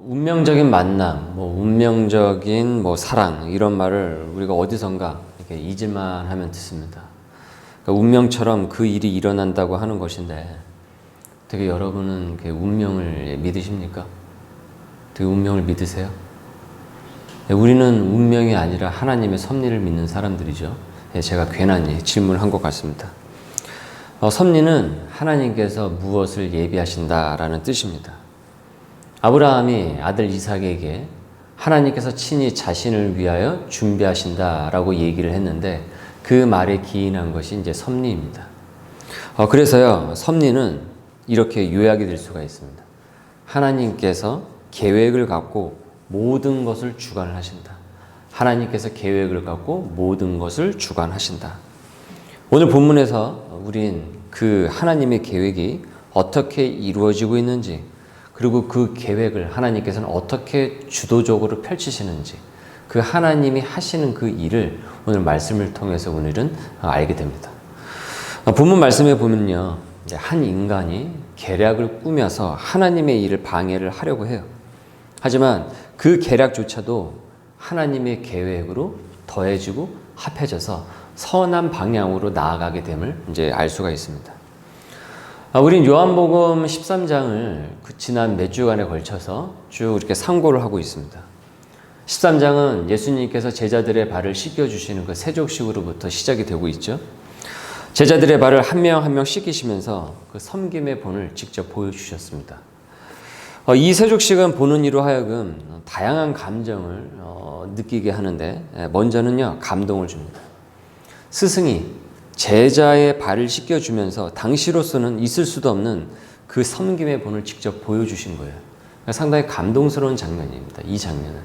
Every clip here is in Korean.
운명적인 만남, 운명적인 사랑 이런 말을 우리가 어디선가 이렇게 잊을만 하면 듣습니다. 그러니까 운명처럼 그 일이 일어난다고 하는 것인데, 되게 여러분은 운명을 믿으십니까? 되게 운명을 믿으세요? 우리는 운명이 아니라 하나님의 섭리를 믿는 사람들이죠. 제가 괜한 질문을 한 것 같습니다. 섭리는 하나님께서 무엇을 예비하신다라는 뜻입니다. 아브라함이 아들 이삭에게 하나님께서 친히 자신을 위하여 준비하신다라고 얘기를 했는데, 그 말에 기인한 것이 이제 섭리입니다. 그래서요, 섭리는 이렇게 요약이 될 수가 있습니다. 하나님께서 계획을 갖고 모든 것을 주관을 하신다. 하나님께서 계획을 갖고 모든 것을 주관하신다. 오늘 본문에서 우린 그 하나님의 계획이 어떻게 이루어지고 있는지, 그리고 그 계획을 하나님께서는 어떻게 주도적으로 펼치시는지, 그 하나님이 하시는 그 일을 오늘 말씀을 통해서 오늘은 알게 됩니다. 본문 말씀에 보면요, 한 인간이 계략을 꾸며서 하나님의 일을 방해를 하려고 해요. 하지만 그 계략조차도 하나님의 계획으로 더해지고 합해져서 선한 방향으로 나아가게 됨을 이제 알 수가 있습니다. 우린 요한복음 13장을 지난 몇 주간에 걸쳐서 쭉 이렇게 상고를 하고 있습니다. 13장은 예수님께서 제자들의 발을 씻겨주시는 그 세족식으로부터 시작이 되고 있죠. 제자들의 발을 한 명 한 명 씻기시면서 그 섬김의 본을 직접 보여주셨습니다. 이 세족식은 보는 이로 하여금 다양한 감정을 느끼게 하는데, 먼저는요, 감동을 줍니다. 스승이 제자의 발을 씻겨주면서 당시로서는 있을 수도 없는 그 섬김의 본을 직접 보여주신 거예요. 상당히 감동스러운 장면입니다. 이 장면은.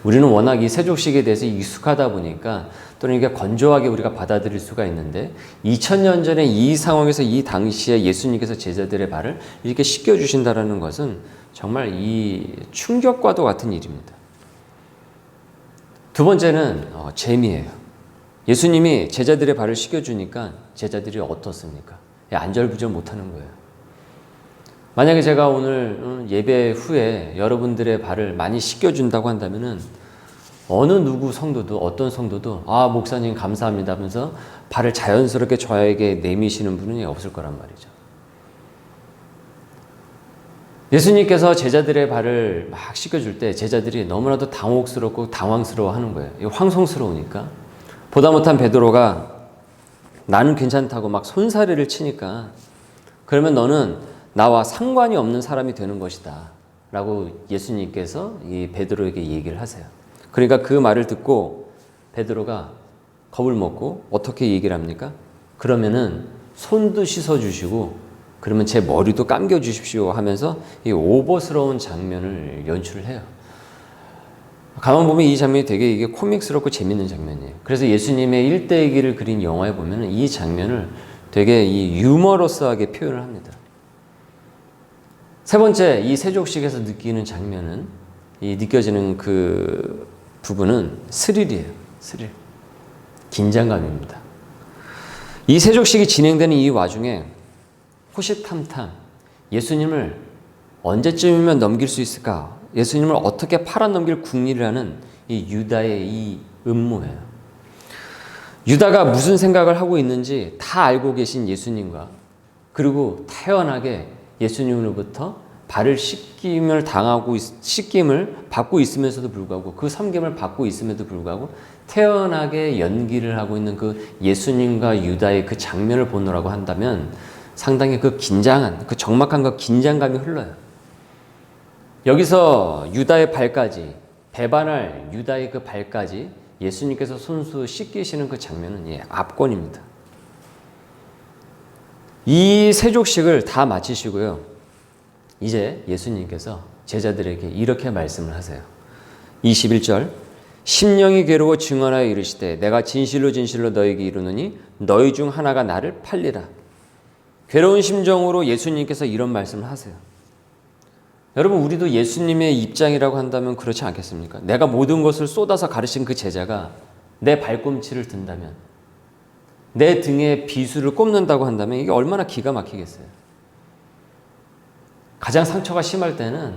우리는 워낙 이 세족식에 대해서 익숙하다 보니까 또는 이게 건조하게 우리가 받아들일 수가 있는데, 2000년 전에 이 상황에서 이 당시에 예수님께서 제자들의 발을 이렇게 씻겨주신다는 것은 정말 이 충격과도 같은 일입니다. 두 번째는 재미예요. 예수님이 제자들의 발을 씻겨주니까 제자들이 어떻습니까? 안절부절 못하는 거예요. 만약에 제가 오늘 예배 후에 여러분들의 발을 많이 씻겨준다고 한다면은 어느 누구 성도도, 어떤 성도도 목사님 감사합니다 하면서 발을 자연스럽게 저에게 내미시는 분은 없을 거란 말이죠. 예수님께서 제자들의 발을 막 씻겨줄 때 제자들이 너무나도 당혹스럽고 당황스러워 하는 거예요. 이거 황송스러우니까. 보다 못한 베드로가 나는 괜찮다고 막 손사래를 치니까, 그러면 너는 나와 상관이 없는 사람이 되는 것이다 라고 예수님께서 이 베드로에게 얘기를 하세요. 그러니까 그 말을 듣고 베드로가 겁을 먹고 어떻게 얘기를 합니까? 그러면은 손도 씻어주시고 그러면 제 머리도 감겨주십시오 하면서 이 오버스러운 장면을 연출을 해요. 가만 보면 이 장면이 되게 이게 코믹스럽고 재밌는 장면이에요. 그래서 예수님의 일대기를 그린 영화에 보면 이 장면을 되게 이 유머러스하게 표현을 합니다. 세 번째, 이 세족식에서 느끼는 장면은, 이 느껴지는 그 부분은 스릴이에요. 스릴. 긴장감입니다. 이 세족식이 진행되는 이 와중에 호시탐탐 예수님을 언제쯤이면 넘길 수 있을까? 예수님을 어떻게 팔아넘길 궁리를 하는 이 유다의 이 음모예요. 유다가 무슨 생각을 하고 있는지 다 알고 계신 예수님과, 그리고 태연하게 예수님으로부터 발을 씻김을 받고 있으면서도 불구하고, 그 섬김을 받고 있음에도 불구하고 태연하게 연기를 하고 있는 그 예수님과 유다의 그 장면을 보느라고 한다면 상당히 그 긴장한, 그 적막한 그 긴장감이 흘러요. 여기서 유다의 발까지, 배반할 유다의 그 발까지 예수님께서 손수 씻기시는 그 장면은 압권입니다. 이 세족식을 다 마치시고요, 이제 예수님께서 제자들에게 이렇게 말씀을 하세요. 21절, 심령이 괴로워 증언하여 이르시되 내가 진실로 진실로 너에게 이르노니 너희 중 하나가 나를 팔리라. 괴로운 심정으로 예수님께서 이런 말씀을 하세요. 여러분, 우리도 예수님의 입장이라고 한다면 그렇지 않겠습니까? 내가 모든 것을 쏟아서 가르친 그 제자가 내 발꿈치를 든다면, 내 등에 비수를 꼽는다고 한다면 이게 얼마나 기가 막히겠어요. 가장 상처가 심할 때는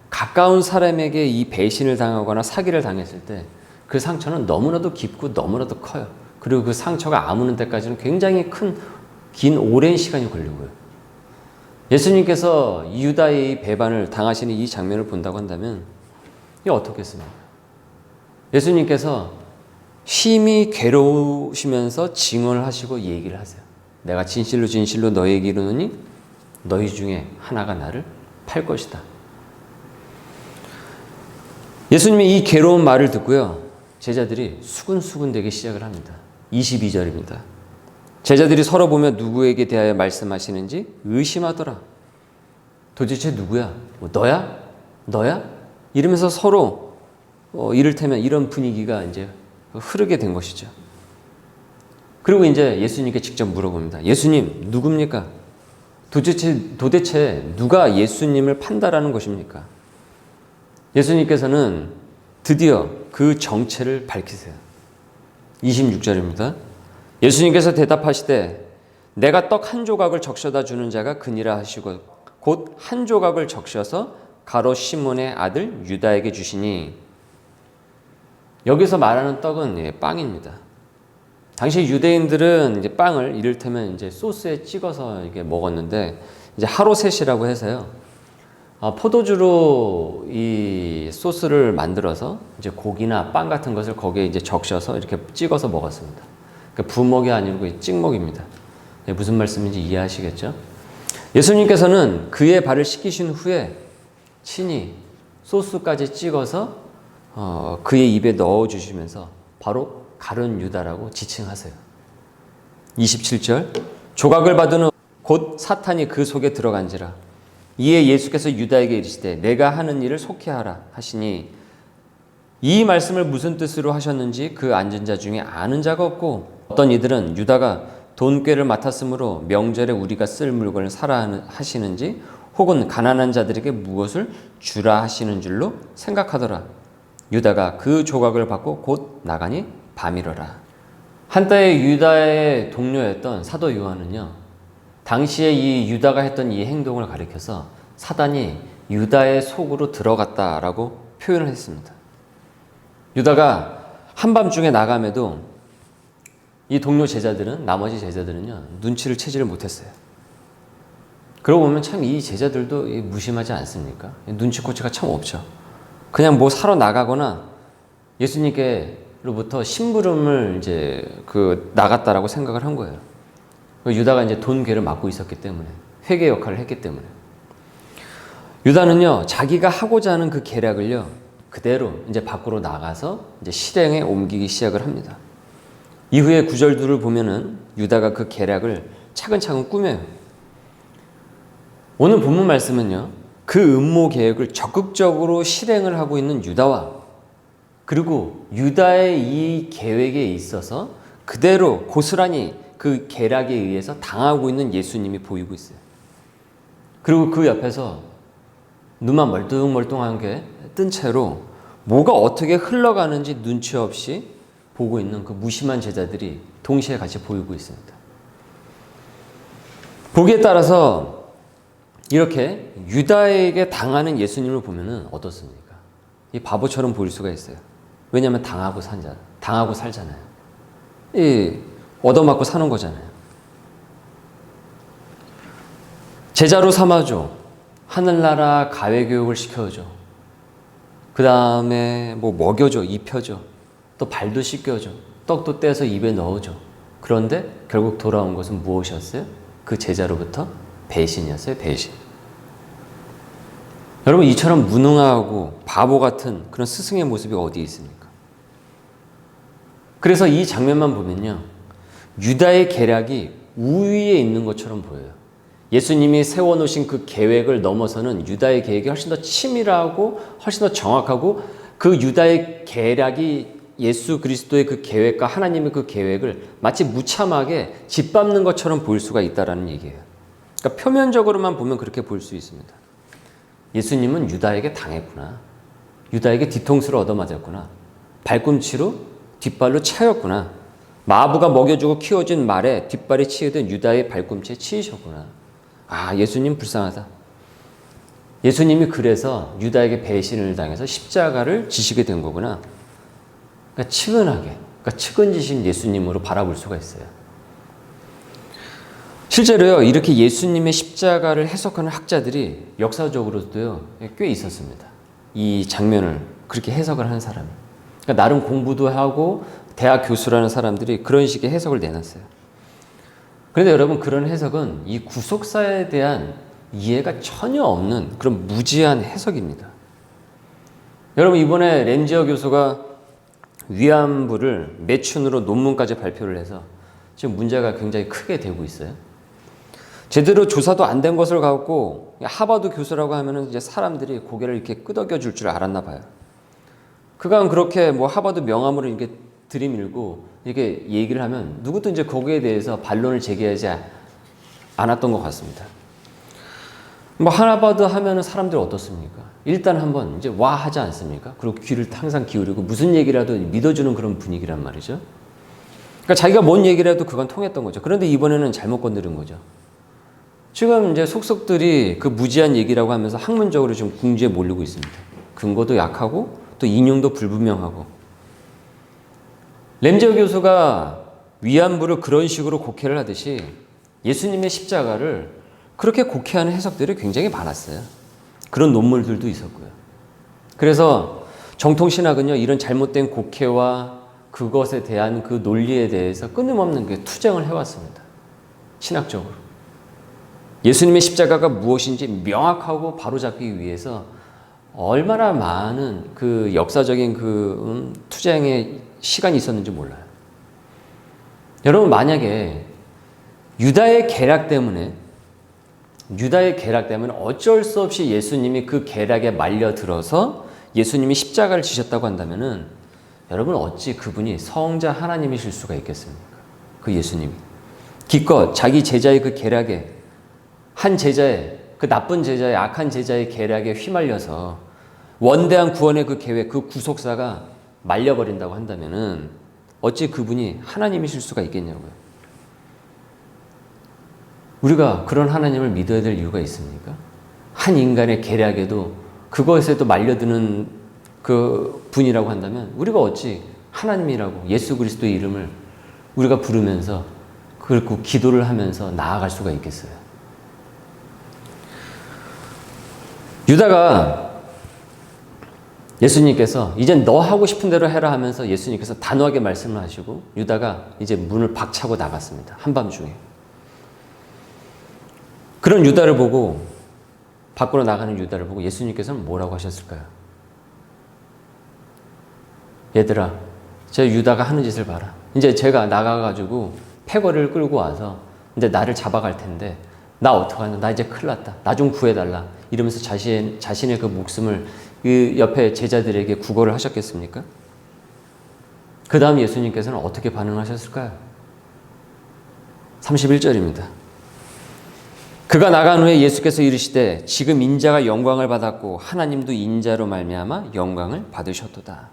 가까운 사람에게 이 배신을 당하거나 사기를 당했을 때 그 상처는 너무나도 깊고 너무나도 커요. 그리고 그 상처가 아무는 때까지는 굉장히 긴 오랜 시간이 걸리고요. 예수님께서 유다의 배반을 당하시는 이 장면을 본다고 한다면 이게 어떻겠습니까? 예수님께서 심히 괴로우시면서 증언을 하시고 얘기를 하세요. 내가 진실로 진실로 너희에게 이르노니 너희 중에 하나가 나를 팔 것이다. 예수님의 이 괴로운 말을 듣고요, 제자들이 수근수근되기 시작을 합니다. 22절입니다. 제자들이 서로 보며 누구에게 대하여 말씀하시는지 의심하더라. 도대체 누구야? 뭐 너야? 너야? 이러면서 서로 이를테면 이런 분위기가 이제 흐르게 된 것이죠. 그리고 이제 예수님께 직접 물어봅니다. 예수님, 누굽니까? 도대체 누가 예수님을 판다라는 것입니까? 예수님께서는 드디어 그 정체를 밝히세요. 26절입니다. 예수님께서 대답하시되 내가 떡 한 조각을 적셔다 주는 자가 그니라 하시고 곧 한 조각을 적셔서 가롯 시몬의 아들 유다에게 주시니. 여기서 말하는 떡은 빵입니다. 당시 유대인들은 이제 빵을 이를테면 이제 소스에 찍어서 이게 먹었는데, 이제 하로셋이라고 해서요, 포도주로 이 소스를 만들어서 이제 고기나 빵 같은 것을 거기에 이제 적셔서 이렇게 찍어서 먹었습니다. 그러니까 부먹이 아니고 찍먹입니다. 무슨 말씀인지 이해하시겠죠? 예수님께서는 그의 발을 씻기신 후에 친히 소스까지 찍어서 그의 입에 넣어주시면서 바로 가룟 유다라고 지칭하세요. 27절 조각을 받은 후 곧 사탄이 그 속에 들어간지라. 이에 예수께서 유다에게 이르시되 내가 하는 일을 속히 하라 하시니, 이 말씀을 무슨 뜻으로 하셨는지 그 앉은 자 중에 아는 자가 없고, 어떤 이들은 유다가 돈꾀를 맡았으므로 명절에 우리가 쓸 물건을 사라 하시는지 혹은 가난한 자들에게 무엇을 주라 하시는 줄로 생각하더라. 유다가 그 조각을 받고 곧 나가니 밤이러라. 한때 유다의 동료였던 사도 요한은요, 당시에 이 유다가 했던 이 행동을 가리켜서 사단이 유다의 속으로 들어갔다라고 표현을 했습니다. 유다가 한밤중에 나감에도 이 동료 제자들은, 나머지 제자들은요, 눈치를 채지를 못했어요. 그러고 보면 참 이 제자들도 무심하지 않습니까? 눈치코치가 참 없죠. 그냥 뭐 사러 나가거나 예수님께로부터 심부름을 이제 나갔다라고 생각을 한 거예요. 유다가 이제 돈괴를 맡고 있었기 때문에, 회계 역할을 했기 때문에. 유다는요, 자기가 하고자 하는 그 계략을요, 그대로 이제 밖으로 나가서 이제 실행에 옮기기 시작을 합니다. 이후에 구절들을 보면은 유다가 그 계략을 차근차근 꾸며요. 오늘 본문 말씀은요, 그 음모 계획을 적극적으로 실행을 하고 있는 유다와, 그리고 유다의 이 계획에 있어서 그대로 고스란히 그 계략에 의해서 당하고 있는 예수님이 보이고 있어요. 그리고 그 옆에서 눈만 멀뚱멀뚱한 게 뜬 채로 뭐가 어떻게 흘러가는지 눈치 없이 보고 있는 그 무심한 제자들이 동시에 같이 보이고 있습니다. 보기에 따라서 이렇게 유다에게 당하는 예수님을 보면은 어떻습니까? 이 바보처럼 보일 수가 있어요. 왜냐하면 당하고 살잖아요. 얻어맞고 사는 거잖아요. 제자로 삼아줘. 하늘나라 가외교육을 시켜줘. 그 다음에 뭐 먹여줘, 입혀줘. 또 발도 씻겨줘. 떡도 떼서 입에 넣어줘. 그런데 결국 돌아온 것은 무엇이었어요? 그 제자로부터 배신이었어요. 배신. 여러분, 이처럼 무능하고 바보 같은 그런 스승의 모습이 어디 있습니까? 그래서 이 장면만 보면요, 유다의 계략이 우위에 있는 것처럼 보여요. 예수님이 세워놓으신 그 계획을 넘어서는 유다의 계획이 훨씬 더 치밀하고 훨씬 더 정확하고, 그 유다의 계략이 예수 그리스도의 그 계획과 하나님의 그 계획을 마치 무참하게 짓밟는 것처럼 보일 수가 있다는 얘기예요. 그러니까 표면적으로만 보면 그렇게 볼 수 있습니다. 예수님은 유다에게 당했구나. 유다에게 뒤통수를 얻어맞았구나. 발꿈치로 뒷발로 차였구나. 마부가 먹여주고 키워준 말에 뒷발이 치이던 유다의 발꿈치에 치이셨구나. 아, 예수님 불쌍하다. 예수님이 그래서 유다에게 배신을 당해서 십자가를 지시게 된 거구나. 그러니까 측은하게, 그러니까 측은지신 예수님으로 바라볼 수가 있어요. 실제로요, 이렇게 예수님의 십자가를 해석하는 학자들이 역사적으로도요, 꽤 있었습니다. 이 장면을 그렇게 해석을 하는 사람이. 그러니까 나름 공부도 하고 대학 교수라는 사람들이 그런 식의 해석을 내놨어요. 그런데 여러분, 그런 해석은 이 구속사에 대한 이해가 전혀 없는 그런 무지한 해석입니다. 여러분, 이번에 램지어 교수가 위안부를 매춘으로 논문까지 발표를 해서 지금 문제가 굉장히 크게 되고 있어요. 제대로 조사도 안 된 것을 갖고 하버드 교수라고 하면은 이제 사람들이 고개를 이렇게 끄덕여 줄 알았나 봐요. 그간 그렇게 뭐 하버드 명함으로 이렇게 들이밀고 이렇게 얘기를 하면 누구도 이제 거기에 대해서 반론을 제기하지 않았던 것 같습니다. 뭐 하버드 하면은 사람들 어떻습니까? 일단 한번 이제 와 하지 않습니까? 그리고 귀를 항상 기울이고 무슨 얘기라도 믿어주는 그런 분위기란 말이죠. 그러니까 자기가 뭔 얘기라도 그건 통했던 거죠. 그런데 이번에는 잘못 건드린 거죠. 지금 이제 속속들이 그 무지한 얘기라고 하면서 학문적으로 지금 궁지에 몰리고 있습니다. 근거도 약하고 또 인용도 불분명하고. 램지어 교수가 위안부를 그런 식으로 곡해를 하듯이 예수님의 십자가를 그렇게 곡해하는 해석들이 굉장히 많았어요. 그런 논문들도 있었고요. 그래서 정통신학은요, 이런 잘못된 곡해와 그것에 대한 그 논리에 대해서 끊임없는 게 투쟁을 해왔습니다. 신학적으로. 예수님의 십자가가 무엇인지 명확하고 바로잡기 위해서 얼마나 많은 그 역사적인 그 투쟁의 시간이 있었는지 몰라요. 여러분, 만약에 유다의 계략 때문에 어쩔 수 없이 예수님이 그 계략에 말려들어서 예수님이 십자가를 지셨다고 한다면은 여러분, 어찌 그분이 성자 하나님이실 수가 있겠습니까? 그 예수님이 기껏 자기 제자의 그 계략에, 한 제자의, 그 나쁜 제자의, 악한 제자의 계략에 휘말려서 원대한 구원의 그 계획, 그 구속사가 말려버린다고 한다면은 어찌 그분이 하나님이실 수가 있겠냐고요. 우리가 그런 하나님을 믿어야 될 이유가 있습니까? 한 인간의 계략에도 그것에도 말려드는 그 분이라고 한다면 우리가 어찌 하나님이라고 예수 그리스도의 이름을 우리가 부르면서 그리고 기도를 하면서 나아갈 수가 있겠어요? 유다가 예수님께서 이제 너 하고 싶은 대로 해라 하면서 예수님께서 단호하게 말씀을 하시고 유다가 이제 문을 박차고 나갔습니다. 한밤중에. 그런 유다를 보고, 밖으로 나가는 유다를 보고 예수님께서는 뭐라고 하셨을까요? 얘들아, 저 유다가 하는 짓을 봐라. 이제 제가 나가가지고 패거리를 끌고 와서 이제 나를 잡아갈 텐데 나 어떡하냐, 나 이제 큰일 났다, 나 좀 구해달라 이러면서 자신의 그 목숨을 그 옆에 제자들에게 구걸을 하셨겠습니까? 그 다음 예수님께서는 어떻게 반응하셨을까요? 31절입니다. 그가 나간 후에 예수께서 이르시되 지금 인자가 영광을 받았고 하나님도 인자로 말미암아 영광을 받으셨도다.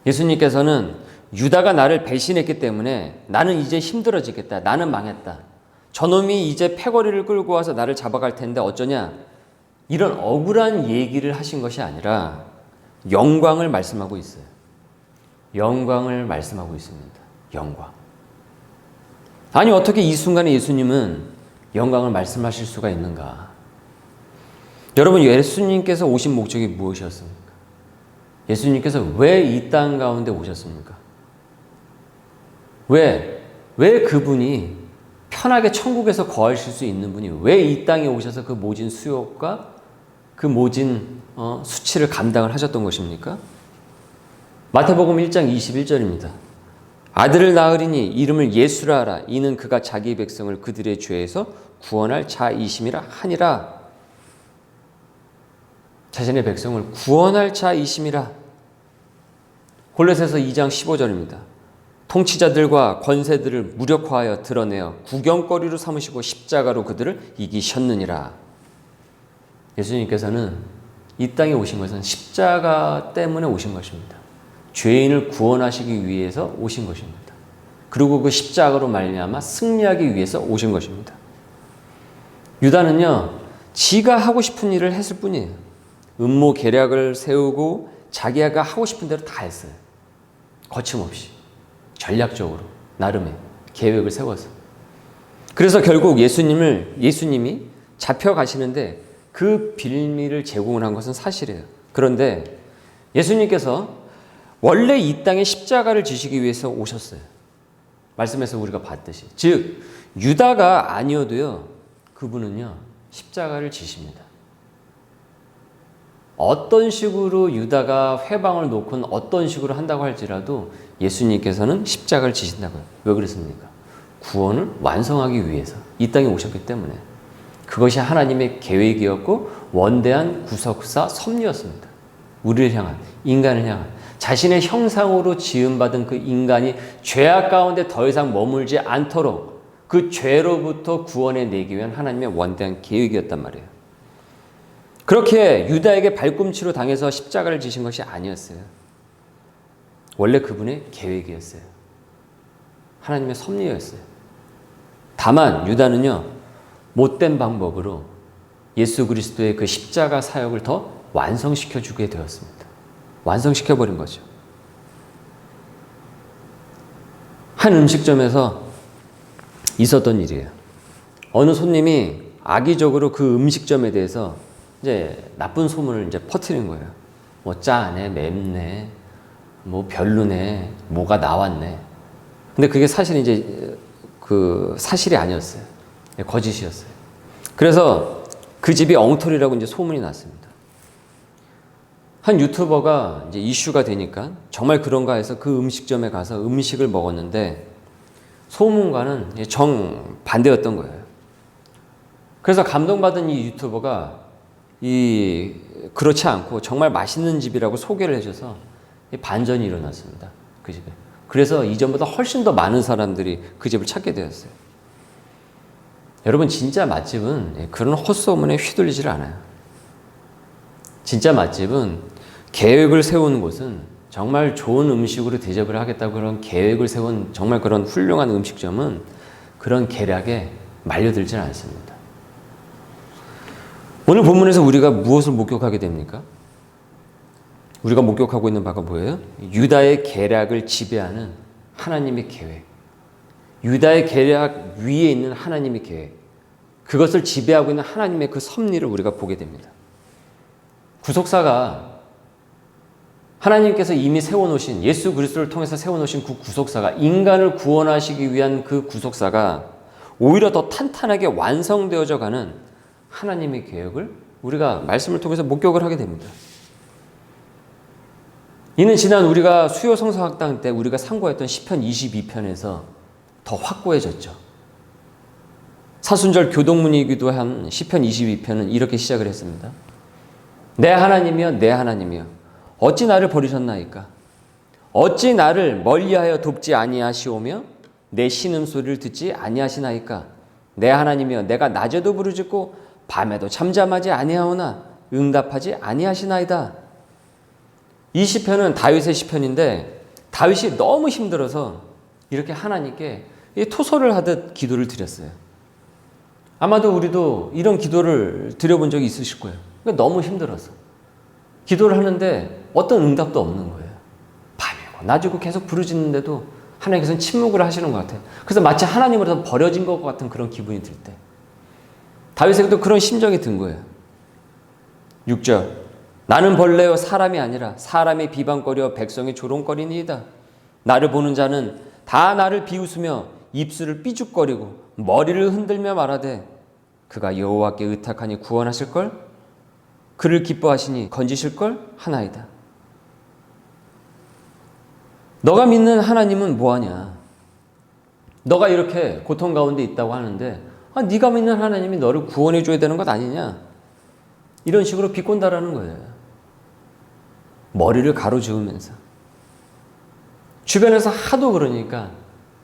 예수님께서는 유다가 나를 배신했기 때문에 나는 이제 힘들어지겠다, 나는 망했다, 저놈이 이제 패거리를 끌고 와서 나를 잡아갈 텐데 어쩌냐, 이런 억울한 얘기를 하신 것이 아니라 영광을 말씀하고 있어요. 영광을 말씀하고 있습니다. 영광. 아니, 어떻게 이 순간에 예수님은 영광을 말씀하실 수가 있는가? 여러분, 예수님께서 오신 목적이 무엇이었습니까? 예수님께서 왜 이 땅 가운데 오셨습니까? 왜 그분이 편하게 천국에서 거하실 수 있는 분이 왜 이 땅에 오셔서 그 모진 수욕과 그 모진 수치를 감당을 하셨던 것입니까? 마태복음 1장 21절입니다. 아들을 낳으리니 이름을 예수라 하라. 이는 그가 자기 백성을 그들의 죄에서 구원할 자이심이라 하니라. 자신의 백성을 구원할 자이심이라. 골로새서 2장 15절입니다. 통치자들과 권세들을 무력화하여 드러내어 구경거리로 삼으시고 십자가로 그들을 이기셨느니라. 예수님께서는 이 땅에 오신 것은 십자가 때문에 오신 것입니다. 죄인을 구원하시기 위해서 오신 것입니다. 그리고 그 십자가로 말미암아 승리하기 위해서 오신 것입니다. 유다는요, 지가 하고 싶은 일을 했을 뿐이에요. 음모 계략을 세우고 자기가 하고 싶은 대로 다 했어요. 거침없이 전략적으로 나름의 계획을 세워서. 그래서 결국 예수님이 잡혀가시는데 그 빌미를 제공을 한 것은 사실이에요. 그런데 예수님께서 원래 이 땅에 십자가를 지시기 위해서 오셨어요. 말씀에서 우리가 봤듯이. 즉 유다가 아니어도요, 그분은요 십자가를 지십니다. 어떤 식으로 유다가 회방을 놓건 어떤 식으로 한다고 할지라도 예수님께서는 십자가를 지신다고요. 왜 그랬습니까? 구원을 완성하기 위해서 이 땅에 오셨기 때문에. 그것이 하나님의 계획이었고 원대한 구속사 섭리였습니다. 우리를 향한, 인간을 향한, 자신의 형상으로 지음받은 그 인간이 죄악 가운데 더 이상 머물지 않도록 그 죄로부터 구원해내기 위한 하나님의 원대한 계획이었단 말이에요. 그렇게 유다에게 발꿈치로 당해서 십자가를 지신 것이 아니었어요. 원래 그분의 계획이었어요. 하나님의 섭리였어요. 다만 유다는요, 못된 방법으로 예수 그리스도의 그 십자가 사역을 더 완성시켜 주게 되었습니다. 완성시켜버린 거죠. 한 음식점에서 있었던 일이에요. 어느 손님이 악의적으로 그 음식점에 대해서 이제 나쁜 소문을 이제 퍼뜨린 거예요. 뭐 짜네, 맵네, 뭐 별로네, 뭐가 나왔네. 근데 그게 사실 이제 그 사실이 아니었어요. 거짓이었어요. 그래서 그 집이 엉터리라고 이제 소문이 났습니다. 한 유튜버가 이제 이슈가 되니까 정말 그런가 해서 그 음식점에 가서 음식을 먹었는데 소문과는 정반대였던 거예요. 그래서 감동받은 이 유튜버가 그렇지 않고 정말 맛있는 집이라고 소개를 해줘서 반전이 일어났습니다. 그 집에. 그래서 이전보다 훨씬 더 많은 사람들이 그 집을 찾게 되었어요. 여러분, 진짜 맛집은 그런 헛소문에 휘둘리질 않아요. 진짜 맛집은 계획을 세우는 곳은 정말 좋은 음식으로 대접을 하겠다고 그런 계획을 세운 정말 그런 훌륭한 음식점은 그런 계략에 말려들지는 않습니다. 오늘 본문에서 우리가 무엇을 목격하게 됩니까? 우리가 목격하고 있는 바가 뭐예요? 유다의 계략을 지배하는 하나님의 계획. 유다의 계략 위에 있는 하나님의 계획. 그것을 지배하고 있는 하나님의 그 섭리를 우리가 보게 됩니다. 구속사가 하나님께서 이미 세워놓으신, 예수 그리스도를 통해서 세워놓으신 그 구속사가, 인간을 구원하시기 위한 그 구속사가 오히려 더 탄탄하게 완성되어져 가는 하나님의 계획을 우리가 말씀을 통해서 목격을 하게 됩니다. 이는 지난 우리가 수요 성서학당 때 우리가 상고했던 시편 22편에서 더 확고해졌죠. 사순절 교동문이기도 한 시편 22편은 이렇게 시작을 했습니다. 내 하나님이여, 내 하나님이여, 어찌 나를 버리셨나이까? 어찌 나를 멀리하여 돕지 아니하시오며 내 신음소리를 듣지 아니하시나이까? 내 하나님이여, 내가 낮에도 부르짖고 밤에도 잠잠하지 아니하오나 응답하지 아니하시나이다. 이 시편은 다윗의 시편인데 다윗이 너무 힘들어서 이렇게 하나님께 토설을 하듯 기도를 드렸어요. 아마도 우리도 이런 기도를 드려본 적이 있으실 거예요. 너무 힘들어서 기도를 하는데 어떤 응답도 없는 거예요. 밤이고 낮이고 계속 부르짖는데도 하나님께서는 침묵을 하시는 것 같아요. 그래서 마치 하나님으로부터 버려진 것 같은 그런 기분이 들 때 다윗에게도 그런 심정이 든 거예요. 6절, 나는 벌레요 사람이 아니라 사람이 비방거려 백성이 조롱거리니이다. 나를 보는 자는 다 나를 비웃으며 입술을 삐죽거리고 머리를 흔들며 말하되 그가 여호와께 의탁하니 구원하실걸? 그를 기뻐하시니 건지실걸? 하나이다. 너가 믿는 하나님은 뭐하냐? 너가 이렇게 고통 가운데 있다고 하는데 네가 믿는 하나님이 너를 구원해 줘야 되는 것 아니냐? 이런 식으로 비꼰다라는 거예요. 머리를 가로저으면서. 주변에서 하도 그러니까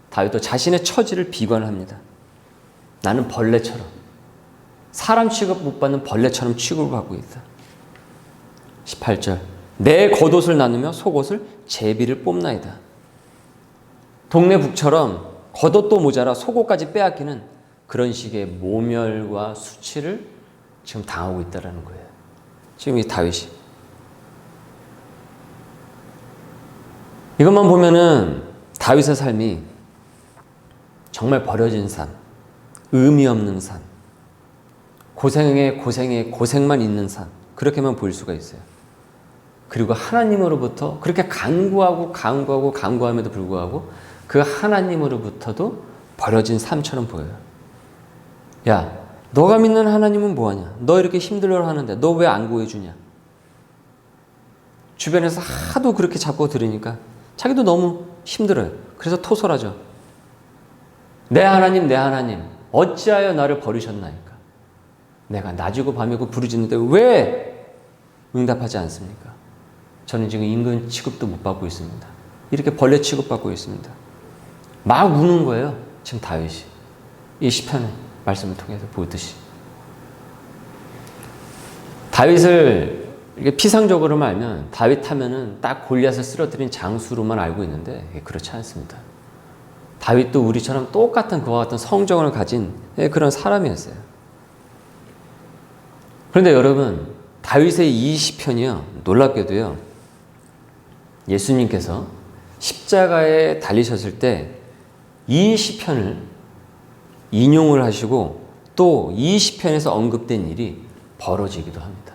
다윗도 자신의 처지를 비관합니다. 나는 벌레처럼, 사람 취급 못 받는 벌레처럼 취급을 받고 있다. 18절, 내 겉옷을 나누며 속옷을 제비를 뽑나이다. 동네 북처럼 겉옷도 모자라 속옷까지 빼앗기는 그런 식의 모멸과 수치를 지금 당하고 있다라는 거예요. 지금 이 다윗이. 이것만 보면은 다윗의 삶이 정말 버려진 삶, 의미 없는 삶, 고생에 고생만 있는 삶, 그렇게만 보일 수가 있어요. 그리고 하나님으로부터 그렇게 간구함에도 불구하고 그 하나님으로부터도 버려진 삶처럼 보여요. 야, 너가 믿는 하나님은 뭐하냐? 너 이렇게 힘들어 하는데 너 왜 안 구해주냐? 주변에서 하도 그렇게 자꾸 들으니까 자기도 너무 힘들어요. 그래서 토설하죠. 내 하나님 어찌하여 나를 버리셨나이까? 내가 낮이고 밤이고 부르짖는데 왜 응답하지 않습니까? 저는 지금 임금 취급도 못 받고 있습니다. 이렇게 벌레 취급받고 있습니다. 막 우는 거예요. 지금 다윗이. 이 시편의 말씀을 통해서 보듯이. 다윗을 이렇게 피상적으로만 알면 다윗 하면은 딱 골리앗을 쓰러뜨린 장수로만 알고 있는데 그렇지 않습니다. 다윗도 우리처럼 똑같은 그와 같은 성정을 가진 그런 사람이었어요. 그런데 여러분, 다윗의 이 시편이요, 놀랍게도요, 예수님께서 십자가에 달리셨을 때 이 시편을 인용을 하시고 또 이 시편에서 언급된 일이 벌어지기도 합니다.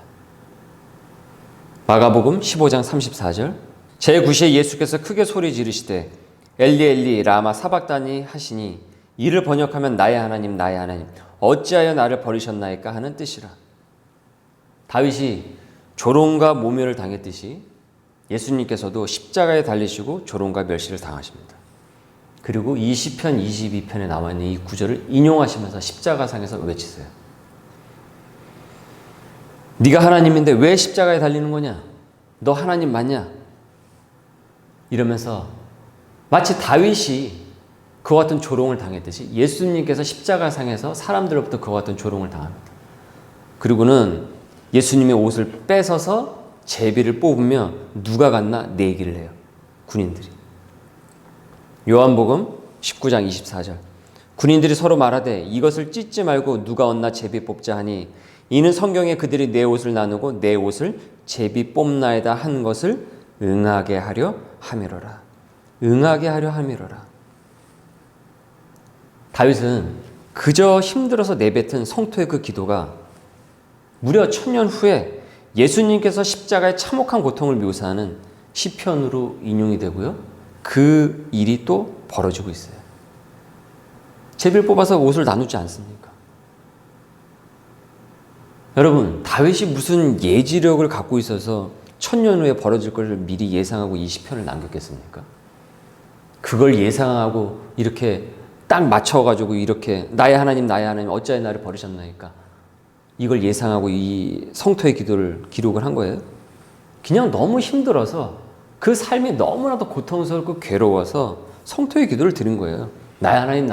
마가복음 15장 34절, 제9시에 예수께서 크게 소리 지르시되 엘리 엘리 라마 사박다니 하시니 이를 번역하면 나의 하나님 어찌하여 나를 버리셨나이까 하는 뜻이라. 다윗이 조롱과 모멸을 당했듯이 예수님께서도 십자가에 달리시고 조롱과 멸시를 당하십니다. 그리고 이 시편 22편에 나와 있는 이 구절을 인용하시면서 십자가상에서 외치세요. 네가 하나님인데 왜 십자가에 달리는 거냐? 너 하나님 맞냐? 이러면서 마치 다윗이 그와 같은 조롱을 당했듯이 예수님께서 십자가상에서 사람들로부터 그와 같은 조롱을 당합니다. 그리고는 예수님의 옷을 뺏어서 제비를 뽑으며 누가 갔나 내기를 해요. 군인들이. 요한복음 19장 24절, 군인들이 서로 말하되 이것을 찢지 말고 누가 얻나 제비 뽑자 하니 이는 성경에 그들이 내 옷을 나누고 내 옷을 제비 뽑나이다 한 것을 응하게 하려 함이로라. 응하게 하려 함이로라. 다윗은 그저 힘들어서 내뱉은 성토의 그 기도가 무려 1000년 후에 예수님께서 십자가의 참혹한 고통을 묘사하는 시편으로 인용이 되고요. 그 일이 또 벌어지고 있어요. 제비를 뽑아서 옷을 나누지 않습니까? 여러분, 다윗이 무슨 예지력을 갖고 있어서 1000년 후에 벌어질 것을 미리 예상하고 이 시편을 남겼겠습니까? 그걸 예상하고 이렇게 딱 맞춰가지고 이렇게 나의 하나님 어찌하여 나를 버리셨나이까? 이걸 예상하고 이 성토의 기도를 기록을 한 거예요. 그냥 너무 힘들어서 그 삶이 너무나도 고통스럽고 괴로워서 성토의 기도를 드린 거예요. 나의 하나님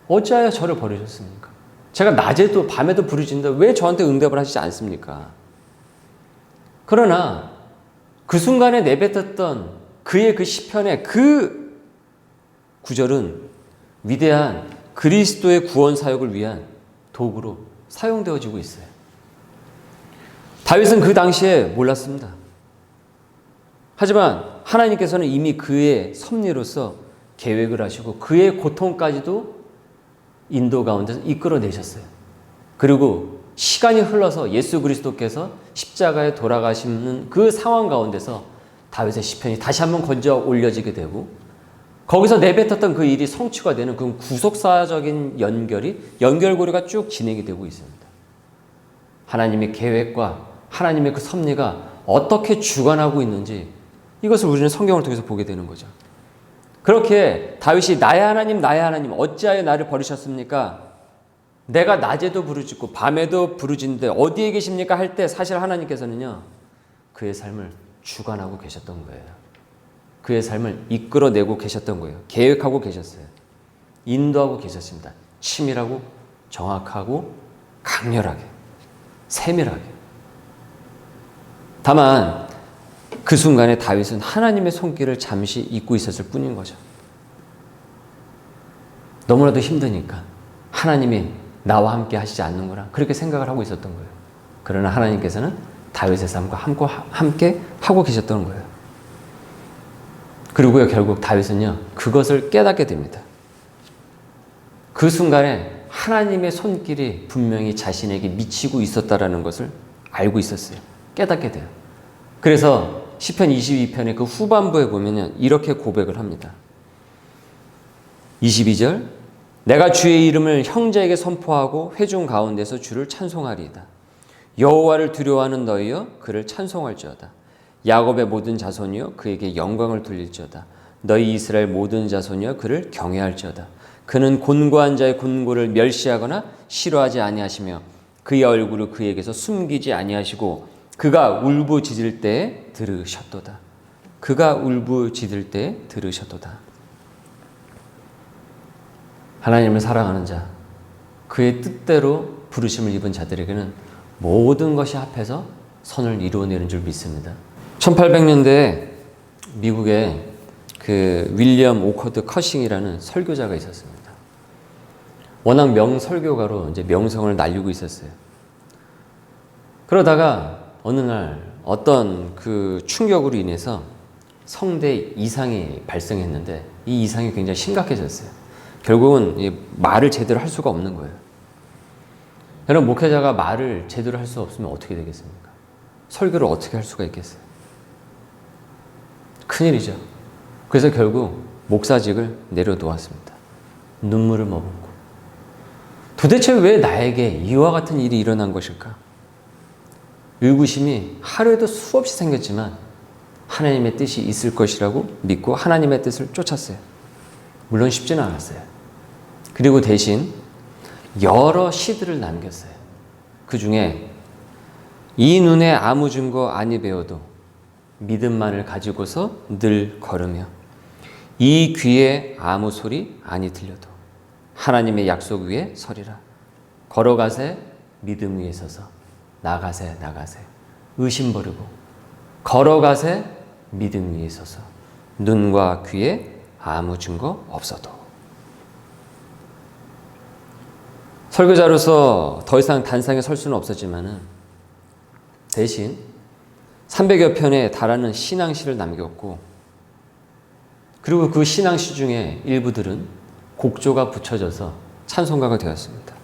어찌하여 저를 버리셨습니까? 제가 낮에도 밤에도 부르짖는데 왜 저한테 응답을 하시지 않습니까? 그러나 그 순간에 내뱉었던 그의 그 시편의 그 구절은 위대한 그리스도의 구원 사역을 위한 도구로 사용되어지고 있어요. 다윗은 그 당시에 몰랐습니다. 하지만 하나님께서는 이미 그의 섭리로서 계획을 하시고 그의 고통까지도 인도 가운데서 이끌어내셨어요. 그리고 시간이 흘러서 예수 그리스도께서 십자가에 돌아가시는 그 상황 가운데서 다윗의 시편이 다시 한번 건져 올려지게 되고 거기서 내뱉었던 그 일이 성취가 되는 그 구속사적인 연결고리가 쭉 진행이 되고 있습니다. 하나님의 계획과 하나님의 그 섭리가 어떻게 주관하고 있는지 이것을 우리는 성경을 통해서 보게 되는 거죠. 그렇게 다윗이 나의 하나님 어찌하여 나를 버리셨습니까? 내가 낮에도 부르짖고 밤에도 부르짖는데 어디에 계십니까? 할 때 사실 하나님께서는요 그의 삶을 주관하고 계셨던 거예요. 그의 삶을 이끌어내고 계셨던 거예요. 계획하고 계셨어요. 인도하고 계셨습니다. 치밀하고 정확하고 강렬하게 세밀하게. 다만 그 순간에 다윗은 하나님의 손길을 잠시 잊고 있었을 뿐인 거죠. 너무나도 힘드니까 하나님이 나와 함께 하시지 않는구나. 그렇게 생각을 하고 있었던 거예요. 그러나 하나님께서는 다윗의 삶과 함께 하고 계셨던 거예요. 그리고요, 결국 다윗은요, 그것을 깨닫게 됩니다. 그 순간에 하나님의 손길이 분명히 자신에게 미치고 있었다라는 것을 알고 있었어요. 깨닫게 돼요. 그래서 시편 22편의 그 후반부에 보면 이렇게 고백을 합니다. 22절, 내가 주의 이름을 형제에게 선포하고 회중 가운데서 주를 찬송하리이다. 여호와를 두려워하는 너희여 그를 찬송할지어다. 야곱의 모든 자손이여 그에게 영광을 돌릴지어다. 너희 이스라엘 모든 자손이여 그를 경외할지어다. 그는 곤고한 자의 곤고를 멸시하거나 싫어하지 아니하시며 그의 얼굴을 그에게서 숨기지 아니하시고 그가 울부짖을 때에 들으셨도다. 그가 울부짖을 때에 들으셨도다. 하나님을 사랑하는 자, 그의 뜻대로 부르심을 입은 자들에게는 모든 것이 합해서 선을 이루어내는 줄 믿습니다. 1800년대에 미국에 그 윌리엄 오커드 커싱이라는 설교자가 있었습니다. 워낙 명설교가로 이제 명성을 날리고 있었어요. 그러다가 어느 날 어떤 그 충격으로 인해서 성대 이상이 발생했는데 이 이상이 굉장히 심각해졌어요. 결국은 말을 제대로 할 수가 없는 거예요. 여러분, 목회자가 말을 제대로 할 수 없으면 어떻게 되겠습니까? 설교를 어떻게 할 수가 있겠어요? 큰일이죠. 그래서 결국 목사직을 내려놓았습니다. 눈물을 머금고. 도대체 왜 나에게 이와 같은 일이 일어난 것일까? 의구심이 하루에도 수없이 생겼지만 하나님의 뜻이 있을 것이라고 믿고 하나님의 뜻을 쫓았어요. 물론 쉽지는 않았어요. 그리고 대신 여러 시들을 남겼어요. 그 중에 이 눈에 아무 증거 아니 배워도 믿음만을 가지고서 늘 걸으며 이 귀에 아무 소리 아니 들려도 하나님의 약속 위에 서리라. 걸어가세 믿음 위에 서서 나가세 의심 버리고 걸어가세 믿음 위에 서서 눈과 귀에 아무 증거 없어도. 설교자로서 더 이상 단상에 설 수는 없었지만 대신 300여 편에 달하는 신앙시를 남겼고, 그리고 그 신앙시 중에 일부들은 곡조가 붙여져서 찬송가가 되었습니다.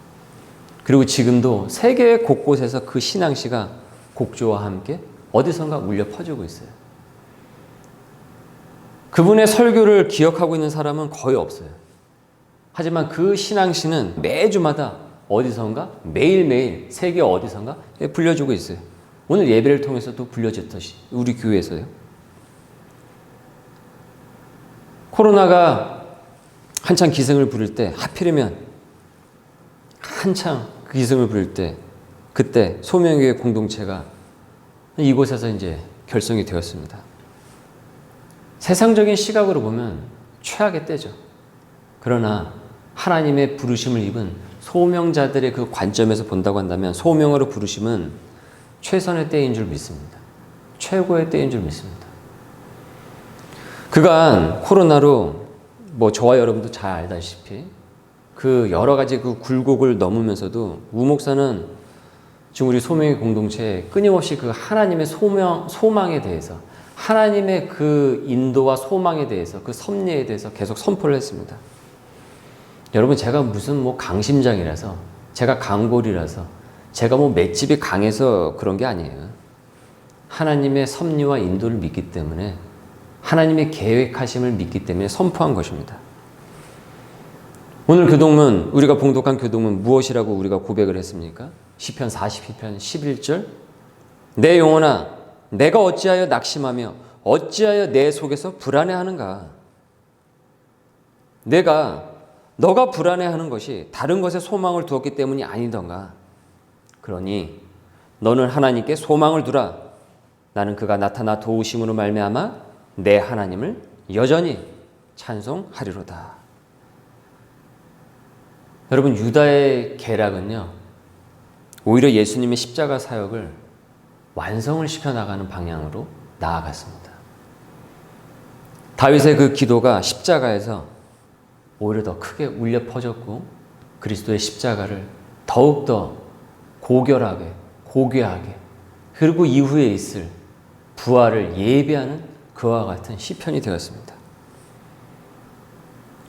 그리고 지금도 세계 곳곳에서 그 신앙시가 곡조와 함께 어디선가 울려 퍼지고 있어요. 그분의 설교를 기억하고 있는 사람은 거의 없어요. 하지만 그 신앙시는 매주마다 어디선가 매일매일 세계 어디선가 불려주고 있어요. 오늘 예배를 통해서도 불려졌듯이 우리 교회에서요. 코로나가 한창 기승을 부릴 때, 하필이면 한창 그 기승을 부릴 때, 그때 소명교회 공동체가 이곳에서 이제 결성이 되었습니다. 세상적인 시각으로 보면 최악의 때죠. 그러나 하나님의 부르심을 입은 소명자들의 그 관점에서 본다고 한다면 소명으로 부르심은 최선의 때인 줄 믿습니다. 최고의 때인 줄 믿습니다. 그간 코로나로 저와 여러분도 잘 알다시피 그 여러 가지 그 굴곡을 넘으면서도 우 목사는 지금 우리 소명의 공동체에 끊임없이 그 하나님의 소망에 대해서, 하나님의 그 인도와 소망에 대해서, 그 섭리에 대해서 계속 선포를 했습니다. 여러분, 제가 무슨 강심장이라서, 제가 강골이라서, 제가 맷집이 강해서 그런 게 아니에요. 하나님의 섭리와 인도를 믿기 때문에, 하나님의 계획하심을 믿기 때문에 선포한 것입니다. 오늘 교동문, 우리가 봉독한 교동문 무엇이라고 우리가 고백을 했습니까? 시편 42편 11절, 내 영혼아 내가 어찌하여 낙심하며 어찌하여 내 속에서 불안해하는가. 너가 불안해하는 것이 다른 것에 소망을 두었기 때문이 아니던가. 그러니 너는 하나님께 소망을 두라. 나는 그가 나타나 도우심으로 말미암아 내 하나님을 여전히 찬송하리로다. 여러분, 유다의 계략은요, 오히려 예수님의 십자가 사역을 완성을 시켜나가는 방향으로 나아갔습니다. 다윗의 그 기도가 십자가에서 오히려 더 크게 울려 퍼졌고 그리스도의 십자가를 더욱더 고결하게, 고귀하게, 그리고 이후에 있을 부활을 예비하는 그와 같은 시편이 되었습니다.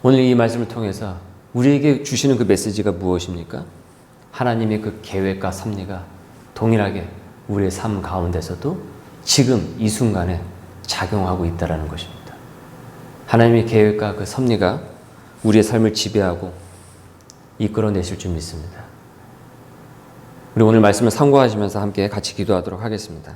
오늘 이 말씀을 통해서 우리에게 주시는 그 메시지가 무엇입니까? 하나님의 그 계획과 섭리가 동일하게 우리의 삶 가운데서도 지금 이 순간에 작용하고 있다는 것입니다. 하나님의 계획과 그 섭리가 우리의 삶을 지배하고 이끌어내실 줄 믿습니다. 우리 오늘 말씀을 상고하시면서 함께 같이 기도하도록 하겠습니다.